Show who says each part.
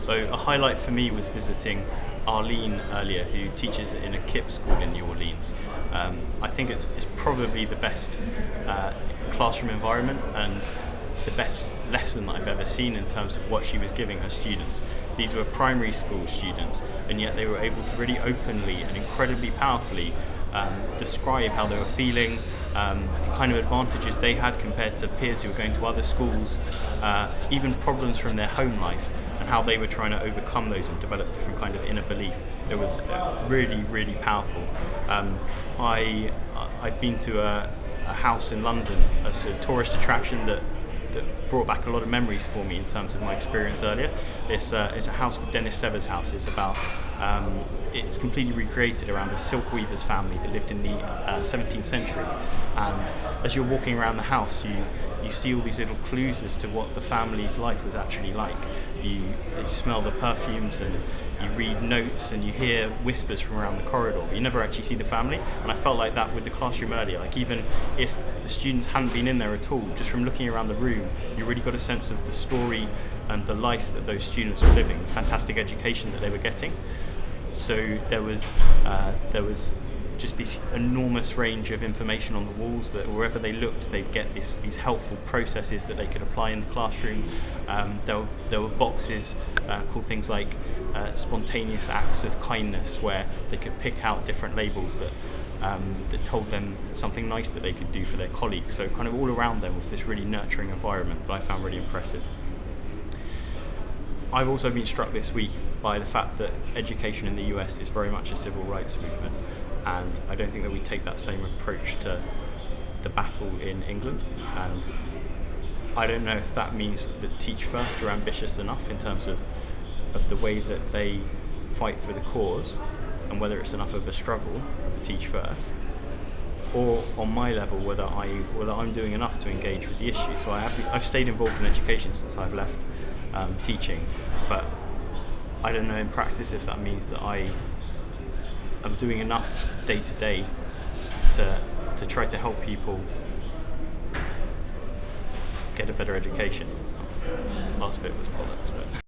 Speaker 1: So a highlight for me was visiting Arlene earlier, who teaches in a KIPP school in New Orleans. I think it's probably the best classroom environment and the best lesson that I've ever seen in terms of what she was giving her students. These were primary school students, and yet they were able to really openly and incredibly powerfully describe how they were feeling, the kind of advantages they had compared to peers who were going to other schools, even problems from their home life, and how they were trying to overcome those and develop different kind of inner belief. It was really, really powerful. I've been to a house in London as a tourist attraction that brought back a lot of memories for me in terms of my experience earlier. It's a house called Dennis Sever's house. It's completely recreated around a silk weaver's family that lived in the 17th century. And as you're walking around the house, you see all these little clues as to what the family's life was actually like. You smell the perfumes, and you read notes, and you hear whispers from around the corridor, but you never actually see the family. And I felt like that with the classroom earlier. Like, even if the students hadn't been in there at all, just from looking around the room, you really got a sense of the story and the life that those students were living, the fantastic education that they were getting. So there was just this enormous range of information on the walls that wherever they looked, they'd get these helpful processes that they could apply in the classroom. There were boxes called things like spontaneous acts of kindness, where they could pick out different labels that told them something nice that they could do for their colleagues. So kind of all around them was this really nurturing environment that I found really impressive. I've also been struck this week by the fact that education in the US is very much a civil rights movement, and I don't think that we take that same approach to the battle in England. And I don't know if that means that Teach First are ambitious enough in terms of the way that they fight for the cause, and whether it's enough of a struggle for Teach First, or on my level whether I'm doing enough to engage with the issue. So I've stayed involved in education since I've left teaching, but I don't know in practice if that means that I am doing enough day to day to try to help people get a better education. Last bit was bollocks, but